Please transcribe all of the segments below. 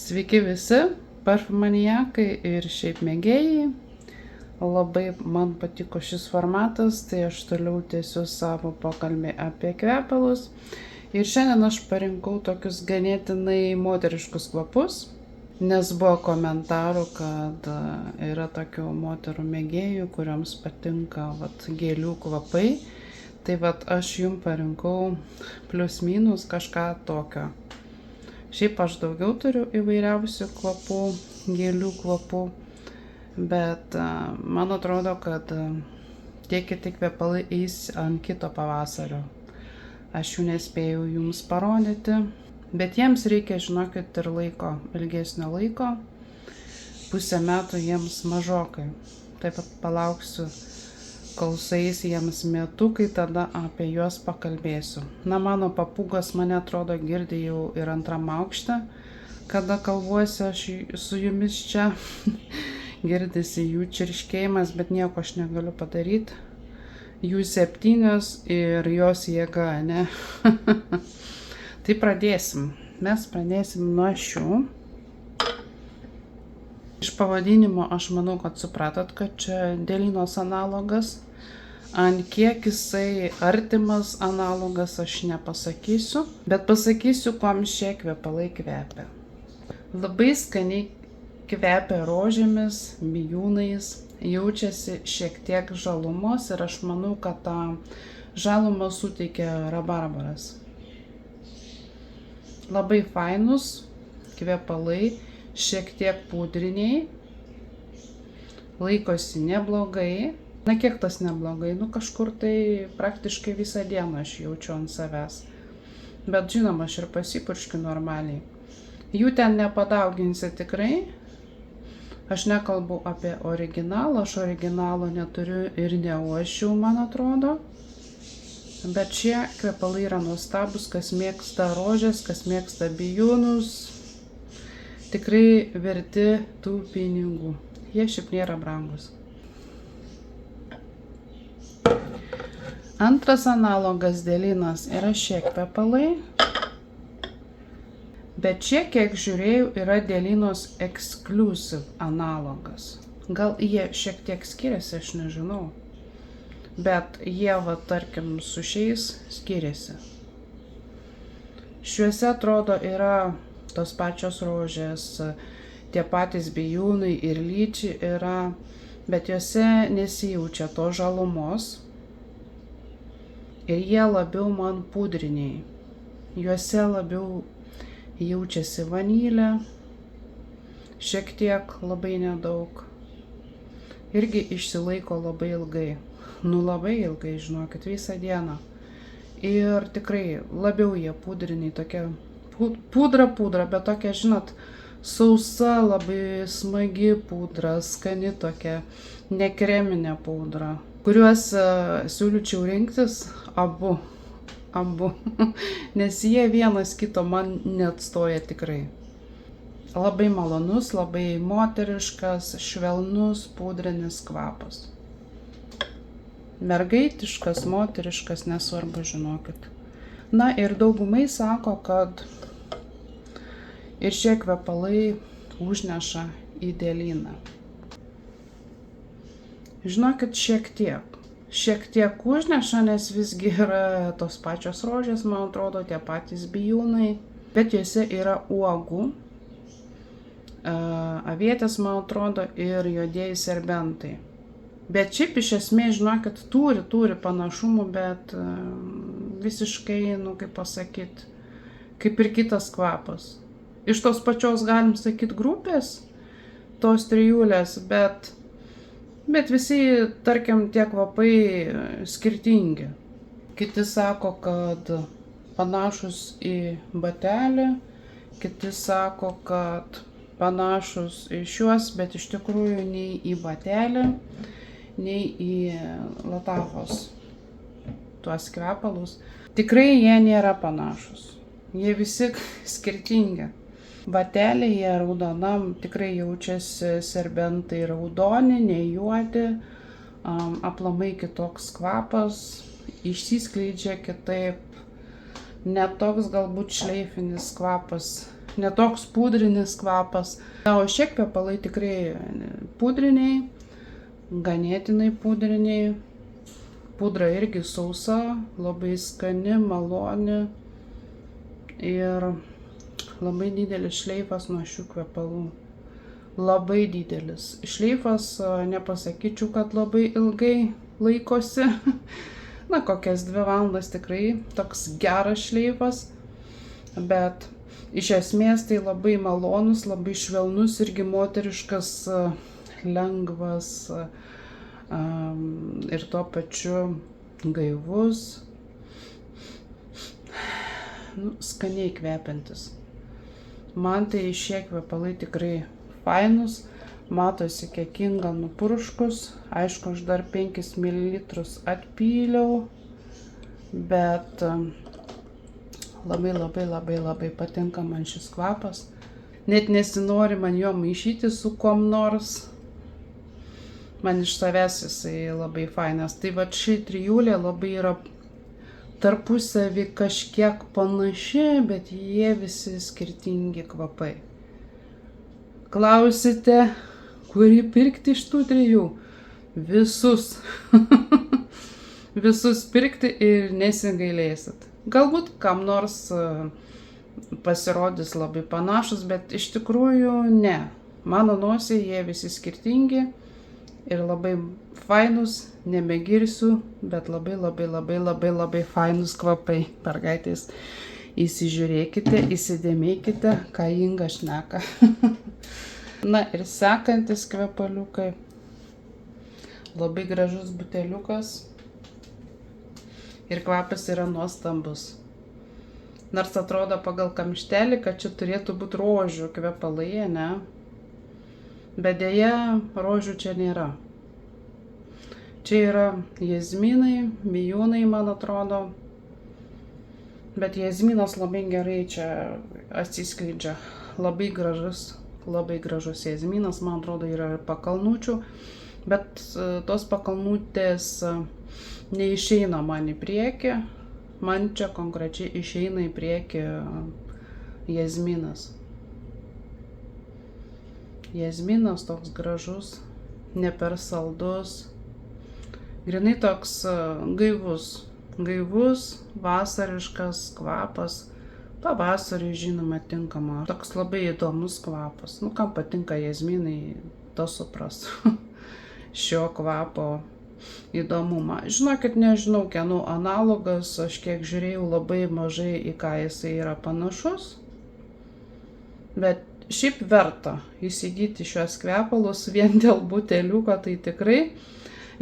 Sveiki visi, parfumaniakai ir šiaip mėgėjai. Labai man patiko šis formatas, tai aš toliau tęsiu savo pokalbį apie kvepalus. Ir šiandien aš parinkau tokius ganėtinai moteriškus kvapus, nes buvo komentarų, kad yra tokių moterų mėgėjų, kuriams patinka gėlių kvapai. Tai aš jums parinkau plius minus kažką tokio. Šiaip aš daugiau turiu įvairiausių kvapų, gėlių kvapų, bet man atrodo, kad tie kiti kvepalai eis ant kito pavasario. Aš jų nespėjau jums parodyti, bet jiems reikia, žinokit, ir laiko, ilgesnio laiko. Pusę metų jiems mažokai. Taip pat palauksiu, kol sueis jiems metukai, tada apie juos pakalbėsiu. Mano papūgos, mane atrodo, girdi jau ir antram aukšte, kada kalbuosi aš su jumis čia. Girdisi jų čirškėjimas, bet nieko aš negaliu padaryti. Jų 7 ir jos jėga, ne? Tai pradėsim. Mes pradėsim nuo šių. Iš pavadinimo aš manau, kad supratot, kad čia Delinos analogas. Ant kiek jisai artimas analogas aš nepasakysiu, bet pasakysiu, kuom šie kvepalai kvepia. Labai skaniai kvepia rožėmis, bijūnais, jaučiasi šiek tiek žalumos ir aš manau, kad tą žalumą suteikia rabarbaras. Labai fainus kvepalai, šiek tiek pudriniai, laikosi neblogai. Na kiek tas neblogai, kažkur tai praktiškai visą dieną aš jaučiu ant savęs. Bet žinoma, aš ir pasipurškiu normaliai. Jų ten nepadauginsi tikrai. Aš nekalbu apie originalą, aš originalo neturiu ir neuošiu, man atrodo. Bet šie kvepalai yra nuostabus, kas mėgsta rožės, kas mėgsta bijūnus. Tikrai verti tų pinigų. Jie šiaip nėra brangus. Antras analogas Delinos yra šie kvepalai. Bet šie, kiek žiūrėjau, yra Delinos exclusive analogas. Gal jie šiek tiek skiriasi, aš nežinau. Bet jie, tarkim, su šiais skiriasi. Šiuose, atrodo, yra tos pačios rožės, tie patys bijūnai ir lyčiai yra, bet juose nesijaučia to žalumos. Ir jie labiau man pudriniai. Juose labiau jaučiasi vanilė, šiek tiek, labai nedaug. Irgi išsilaiko labai ilgai. Labai ilgai, žinokit, visą dieną. Ir tikrai labiau jie pudriniai, tokia pudra, bet tokia, žinot, sausa, labai smagi pudra, skani tokia, nekreminė pudra, kuriuos siūlyčiau rinktis abu, nes jie vienas kito man neatstoja tikrai. Labai malonus, labai moteriškas, švelnus, pudrinis kvapas. Mergaitiškas, moteriškas, nesvarbu, žinokit. Na ir daugumai sako, kad ir šie kvepalai užneša į Deliną. Žinokit, šiek tiek užneša, nes visgi yra tos pačios rožės, man atrodo, tie patys bijūnai, bet juose yra uogų, avietės, man atrodo, ir juodieji serbentai. Bet šiaip iš esmės, žinokit, turi panašumų, bet visiškai, kaip pasakyti, kaip ir kitas kvapas. Iš tos pačios, galim sakyti, grupės, tos trijulės, bet visi, tarkim, tie kvapai skirtingi. Kiti sako, kad panašus į batelį, kiti sako, kad panašus į šiuos, bet iš tikrųjų nei į batelį, nei į Latafos tuos kvepalus. Tikrai jie nėra panašus. Jie visi skirtingi. Batelėje raudonam tikrai jaučiasi serbentai raudoni, ne juodi, aplamai kitoks kvapas, išsiskleidžia kitaip, netoks galbūt šleifinis kvapas netoks pudrinis kvapas. Na, o šie kvepalai tikrai pudriniai, ganėtinai pudriniai. Pudra irgi sausa, labai skani, maloni ir labai didelis šleifas nuo šių kvepalų. Labai didelis. Šleifas nepasakyčiau, kad labai ilgai laikosi. Na, kokias 2 valandas tikrai toks geras šleifas. Bet iš esmės tai labai malonus, labai švelnus, irgi moteriškas, lengvas ir tuo pačiu gaivus. Skaniai kvepiantis. Man tai šie kvepalai tikrai fainus. Matosi kiek Inga nupurškus. Aišku, aš dar 5 ml atpyliau, bet labai patinka man šis kvapas. Net nesinori man jo maišyti su kuom nors. Man iš savęs jisai labai fainas. Tai va ši trijulė labai yra tarpusavį kažkiek panaši, bet jie visi skirtingi kvapai. Klausite, kurį pirkti iš tų 3? Visus. Visus pirkti ir nesigailėsit. Galbūt kam nors pasirodys labai panašus, bet iš tikrųjų ne. Mano nosiai jie visi skirtingi ir labai fainus, nebegirsiu, bet labai fainus kvapai. Mergaitės, įsižiūrėkite, įsidėmėkite, ką Inga šneka. Na ir sekantis kvepaliukai. Labai gražus buteliukas. Ir kvapas yra nuostabus. Nors atrodo pagal kamštelį, kad čia turėtų būti rožių kvepalai, ne? Bet dėja, rožių čia nėra. Čia yra jazminai, vijūnai, man atrodo. Bet jazminas labai gerai čia atsiskleidžia. Labai gražus jazminas, man atrodo, yra ir pakalnučių. Bet tos pakalnutės neišeina man į priekį. Man čia konkrečiai išeina į priekį jazminas. Jazminas toks gražus, ne per saldus. Grinai toks gaivus, vasariškas kvapas. Pavasariui, žinoma, tinkama. Toks labai įdomus kvapas. Nu, kam patinka jazminai, to supras. Šio kvapo įdomumą. Žinokit, nežinau, kieno analogas, aš kiek žiūrėjau labai mažai į ką jisai yra panašus. Bet šiaip verta įsigyti šios kvepalus vien dėl buteliuko, tai tikrai.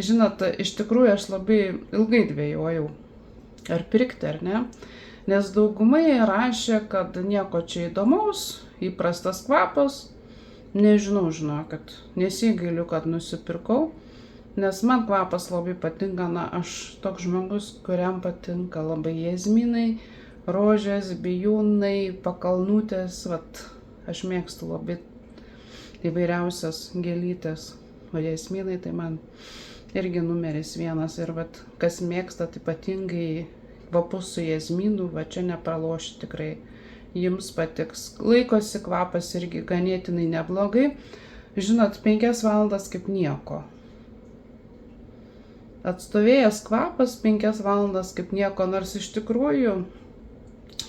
Žinot, iš tikrųjų aš labai ilgai dvejojau, ar pirkti, ar ne. Nes daugumai rašė, kad nieko čia įdomaus, įprastas kvapas. Nežinau, žinokit, nesigailiu, kad nusipirkau. Nes man kvapas labai patinka, na, aš toks žmogus, kuriam patinka labai jazminai, rožės, bijūnai, pakalnutės, vat, aš mėgstu labai įvairiausias gėlytės, o jazminai tai man irgi numeris 1 ir vat, kas mėgsta, tai ypatingai kvapus su jazminu, va čia nepraloši tikrai, jums patiks. Laikosi kvapas irgi ganėtinai neblogai, žinot, 5 valandas kaip nieko. Atstovėjęs kvapas 5 valandas kaip nieko, nors iš tikrųjų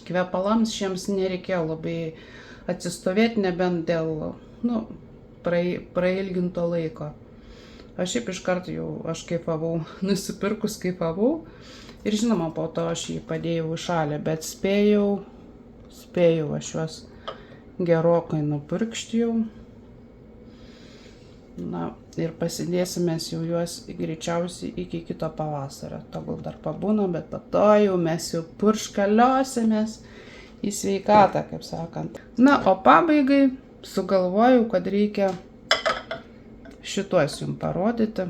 kvepalams šiems nereikėjo labai atsistovėti, nebent dėl, nu, prailginto laiko. Aš šiaip iš karto jau, aš kaifavau, nusipirkus kaifavau ir žinoma, po to aš jį padėjau į šalį, bet spėjau aš juos gerokai nupurkštijau. Na, ir pasidėsime jau juos greičiausiai iki kito pavasario. Tegul dar pabūna, bet po to jau mes jau purškaliosimės į sveikatą, kaip sakant. Na, o pabaigai sugalvojau, kad reikia šituos jums parodyti.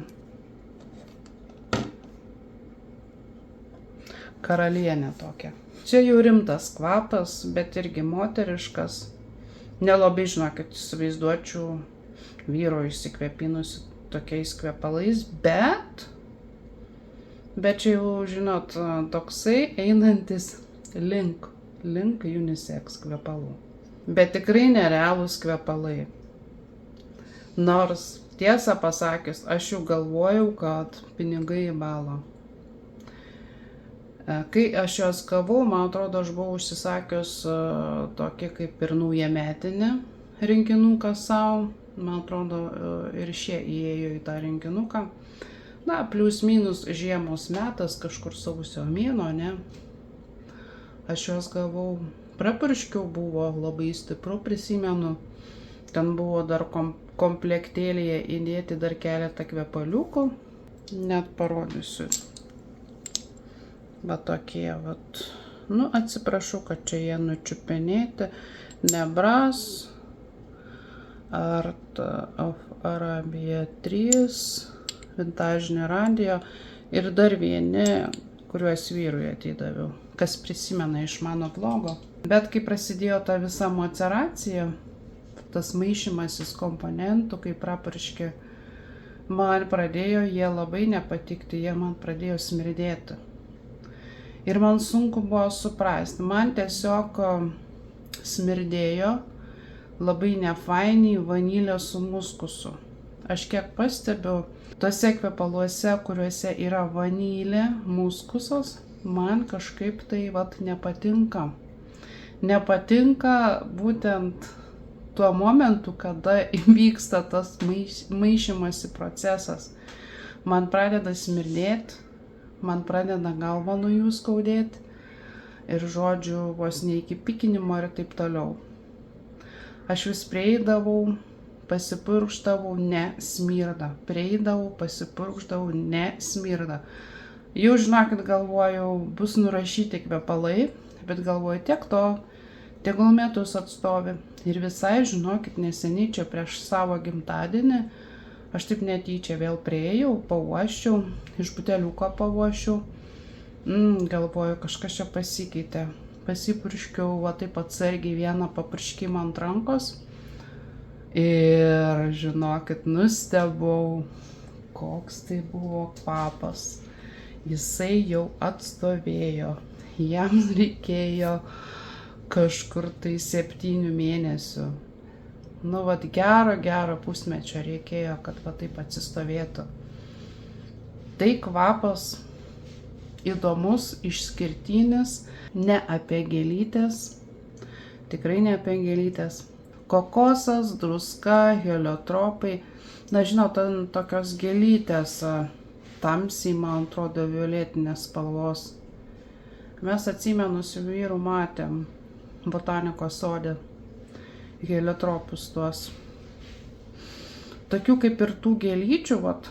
Karalienė tokia. Čia jau rimtas kvapas, bet irgi moteriškas. Nelabai, žinokit, įsivaizduočiau vyro išsikvėpinusi tokiais kvepalais, bet čia jau, žinot, toksai einantis link unisex kvepalų. bet tikrai nerealūs kvepalai. Nors tiesą pasakius, aš jau galvojau, kad pinigai į balą. Kai aš juos gavau, man atrodo, aš buvau užsisakius tokį kaip ir naujametinį rinkinuką savo. Man atrodo, ir šie įėjo į tą rinkinuką. Na, plius minus žiemos metas, kažkur sausio mėnuo, ne? Aš juos gavau, prapurškiau, buvo labai stipru, prisimenu. Ten buvo dar komplektėlėje įdėti dar keletą kvepaliukų. Net parodysiu. Va tokie, vat. Nu, atsiprašau, kad čia jie nučiupinėti. Nebras, Art of Arabia 3, Vintažinė Radio ir dar vieni, kuriuos vyrui atidaviau, kas prisimena iš mano blogo. Bet kai prasidėjo ta visa maceracija, tas maišymasis komponentų, kai prapurškė, man pradėjo jie labai nepatikti, jie man pradėjo smirdėti. Ir man sunku buvo suprasti, man tiesiog smirdėjo labai nefainiai vanilė su muskusu. Aš kiek pastebiu, tose kvepaluose, kuriuose yra vanilė, muskusas, man kažkaip tai vat nepatinka. Nepatinka būtent tuo momentu, kada vyksta tas maišymasi procesas. Man pradeda smirdėti, man pradeda galvą nuo jų skaudėti ir žodžiu vos ne iki pykinimo ir taip toliau. Aš vis prieidavau, pasipurkštavau, ne smirda. Prieidavau, pasipurkštavau, ne smirda. Jau žinokit, galvojau, bus nurašyti kvepalai, bet galvoju tiek to, tegul metus atstovi. Ir visai, žinokit, neseniai čia prieš savo gimtadienį, aš taip netyčia vėl priejau, pauoščiau, iš buteliuko pauoščiau. Galvoju, kažkas čia pasikeitė. Pasipurškiau, va taip atsargiai vieną papurškimą ant rankos. Ir žinokit, nustebau, koks tai buvo kvapas. Jisai jau atstovėjo. Jam reikėjo kažkur tai 7 mėnesių. Nu, vat gero pusmečio reikėjo, kad va taip atsistovėtų. Tai kvapas įdomus, išskirtinis, ne apie gėlytės, tikrai ne apie gėlytės. Kokosas, druska, heliotropai, na žinau, ten tokios gėlytės, tamsiai, man atrodo, violetinės spalvos. Mes atsimenu su vyru matėm botanikos sode heliotropus tuos. Tokių kaip ir tų gėlyčių, vat,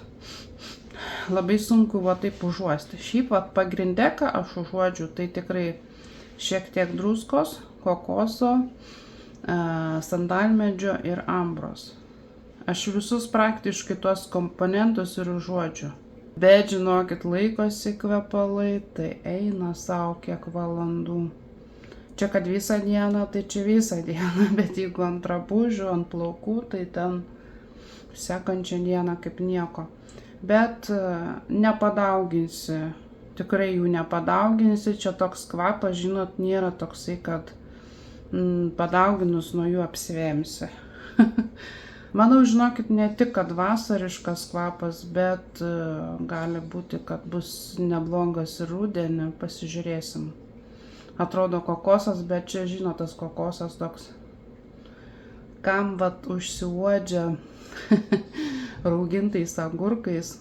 labai sunku va taip užuosti. Šiaip vat pagrinde, ką aš užuodžiu, tai tikrai šiek tiek druskos, kokoso, sandalmedžio ir ambros. Aš visus praktiškai tuos komponentus ir užuodžiu. Bet žinokit, laikosi kvepalai, tai eina savo kiek valandų. Čia kad visą dieną, tai čia visą dieną, bet jeigu ant drabužių, ant plaukų, tai ten sekančią dieną kaip nieko. Bet nepadauginsi, tikrai jų nepadauginsi, čia toks kvapas, žinot, nėra toksai, kad padauginus nuo jų apsivemsi. Manau, žinokit, ne tik, kad vasariškas kvapas, bet gali būti, kad bus neblogas ir rudenį, pasižiūrėsim. Atrodo kokosas, bet čia, žinot, tas kokosas toks, kam vat užsiuodžia raugintais agurkais,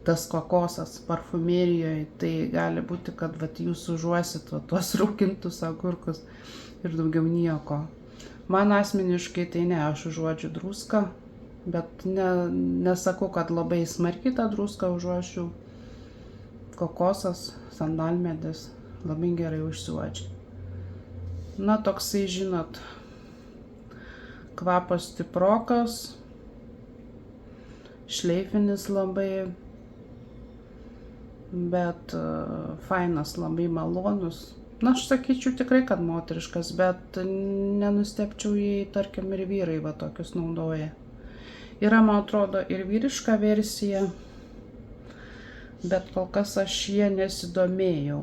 tas kokosas parfumerijoje, tai gali būti, kad vat jūs užuosit tuos raugintus agurkus ir daugiau nieko. Man asmeniškai tai ne, aš užuodžiu druską, bet nesakau, kad labai smarkiai tą druską užuošiu. Kokosas, sandalmedis labai gerai užsiuodžia. Na, toksai, žinot, kvapas stiprokas, šleifinis labai, bet fainas, labai malonus. Na, aš sakyčiau tikrai, kad moteriškas, bet nenustepčiau, jei, tarkim, ir vyrai va tokius naudoja. Yra, man atrodo, ir vyriška versija, bet kol kas aš jie nesidomėjau.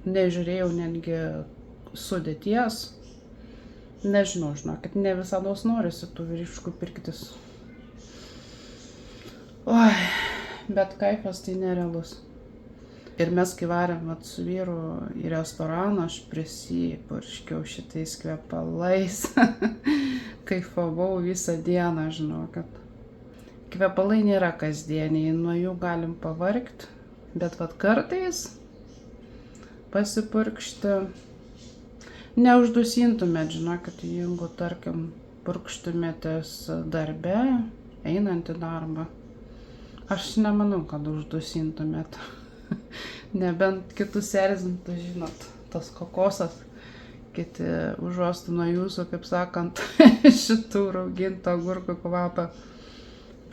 Nežiūrėjau netgi sudėties, Nežinau, žinokit, ne visados norisi tų vyriškų pirktis. Oi, bet kaifas tai nerealus. Ir mes, kai varėm su vyru į restoraną, aš prisipurškiau šitais kvepalais. Kaifavau visą dieną, žinokit. Kvepalai nėra kasdieniai, nuo jų galim pavargti, bet vat kartais pasipurkšti. Neuždusintumėt, žinokit, jeigu, tarkim, purkštumėtės darbe, einant į darbą. Aš nemanau, kad uždusintumėt. Nebent kitus erzintų, žinot, tas kokosas. Kiti užuostų nuo jūsų, kaip sakant, šitų raugintų agurkų kvapą.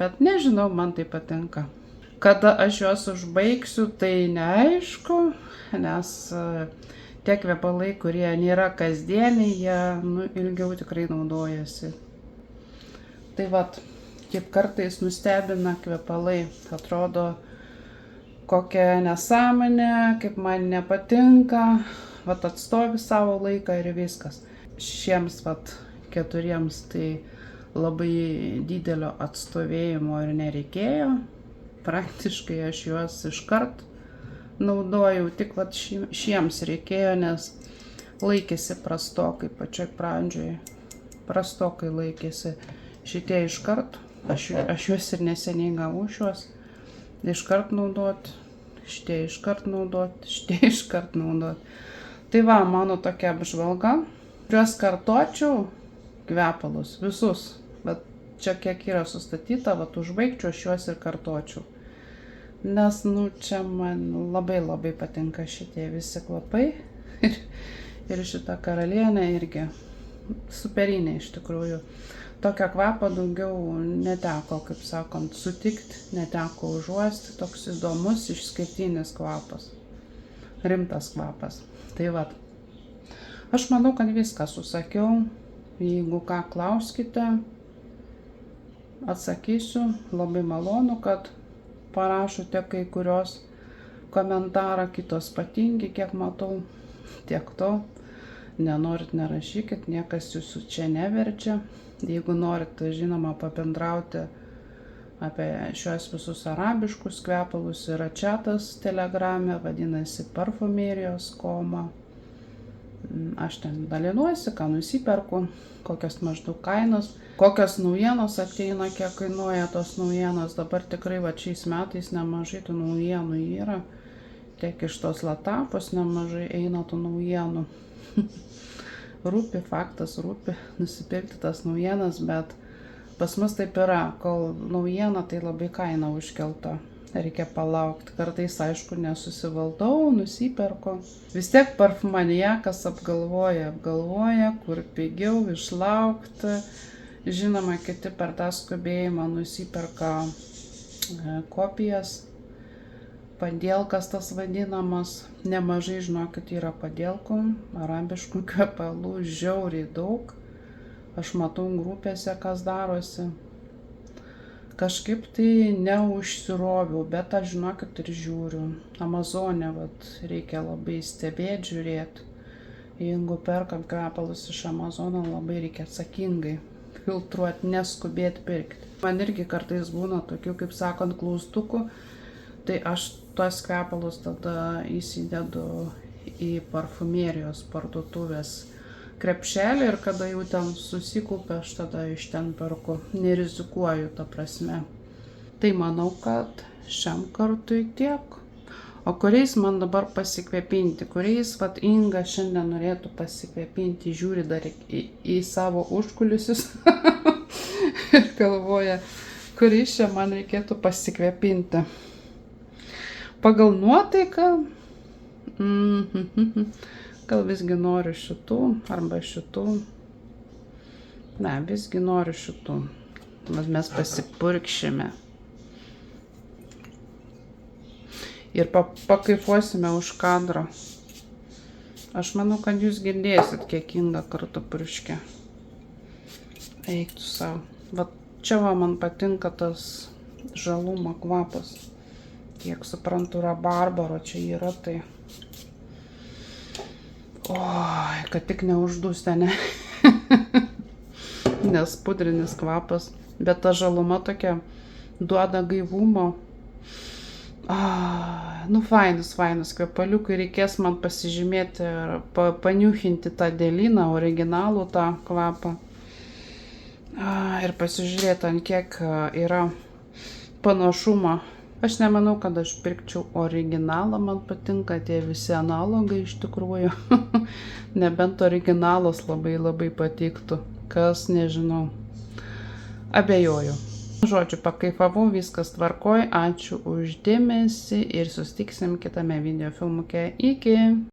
Bet nežinau, man tai patinka. Kada aš juos užbaigsiu, tai neaišku, nes tie kvepalai, kurie nėra kasdieniai, jie ilgiau tikrai naudojasi. Tai vat, kaip kartais nustebina kvepalai, atrodo kokia nesąmonė, kaip man nepatinka, vat atstovi savo laiką ir viskas. Šiems vat 4 tai labai didelio atstovėjimo ir nereikėjo. Praktiškai aš juos iškart naudojau, tik vat šiems reikėjo, nes laikėsi prastokai pačioj pradžioj. Prastokai laikėsi šitie iškart. Aš juos ir neseniai gavau šiuos. Iškart naudot, šitie iškart naudot, šitie iškart naudot. Tai va, mano tokia apžvalga. Kuriuos kartočiau kvepalus, visus. Bet čia kiek yra sustatyta, vat užbaigčiau aš juos ir kartočiau. Nes, čia man labai patinka šitie visi kvapai. Ir šita karalienė irgi superinė iš tikrųjų. Tokio kvapo daugiau neteko, kaip sakant, sutikti, neteko užuosti, toks įdomus, išskirtinis kvapas, rimtas kvapas. Tai vat, aš manau, kad viską susakiau, jeigu ką klauskite, atsakysiu, labai malonu, kad parašote kai kurios komentarą, kitos patingi, kiek matau, tiek to, nenorit nerašykit, niekas jūsų čia neverčia. Jeigu norit, žinoma, pabendrauti apie šios visus arabiškus kvepalus, yra čatas Telegrame, vadinasi Parfumerijos koma. Aš ten dalinuosi, ką nusiperku, kokios maždaug kainos, kokios naujienos ateina, kiek kainuoja tos naujienos. Dabar tikrai va šiais metais nemažai tų naujienų yra, tiek iš tos Latafos nemažai eina tų naujienų. Rūpi, faktas rūpi nusipirkti tas naujienas, bet pas mus taip yra, kol naujiena, tai labai kaina užkelta. Reikia palaukti. Kartais, aišku, nesusivaldau, nusiperku. Vis tiek parfumaniakas apgalvoja, kur pigiau išlaukti. Žinoma, kiti per tą skubėjimą nusiperka kopijas. Padėlkas tas vadinamas, nemažai, žinokit, yra padėlkų, arabiškų kvepalų, žiauriai daug. Aš matau grupėse, kas darosi. Kažkaip tai neužsiroviau, bet aš, žinokit, ir žiūriu. Amazone, reikia labai stebėti, žiūrėti. Jeigu perkam kvepalus iš Amazono, labai reikia atsakingai filtruoti, neskubėti pirkti. Man irgi kartais būna tokių, kaip sakant, klaustukų. Tai aš tuos kvepalus tada įsidedu į parfumerijos parduotuvės krepšelį ir kada jau ten susikaupia, aš tada iš ten perku. Nerizikuoju, ta prasme. Tai manau, kad šiam kartui tiek. O kuriais man dabar pasikvėpinti, kuriais Inga šiandien norėtų pasikvėpinti, žiūri dar į savo užkulisius ir galvoja, kuriais čia man reikėtų pasikvėpinti. Pagal nuotaiką, gal visgi noriu šitų, arba šitų. Ne, visgi noriu šitų. Mes pasipurkšime. Ir pakaifuosime už kadro. Aš manau, kad jūs girdėsit, kiek Inga kartu purškia. Eik tu savo. Va čia man patinka tas žalumo kvapas. Kiek suprantu, rabarbaro čia yra, tai... Oi, kad tik neuždūstė, ne? Nes pudrinis kvapas. Bet ta žaluma tokia duoda gaivumo. Nu, fainas kvepaliukai. Reikės man pasižymėti ir paniuchinti tą dėlyną, originalų tą kvapą. Ir pasižiūrėti, ant kiek yra panašumo. Aš nemanau, kad aš pirkčiau originalą, man patinka tie visi analogai iš tikrųjų. Nebent originalas labai patiktų. Kas, nežinau. Abejoju. Žodžiu, pakaifavau, viskas tvarkoj. Ačiū už dėmesį ir susitiksim kitame video filmuke. Iki.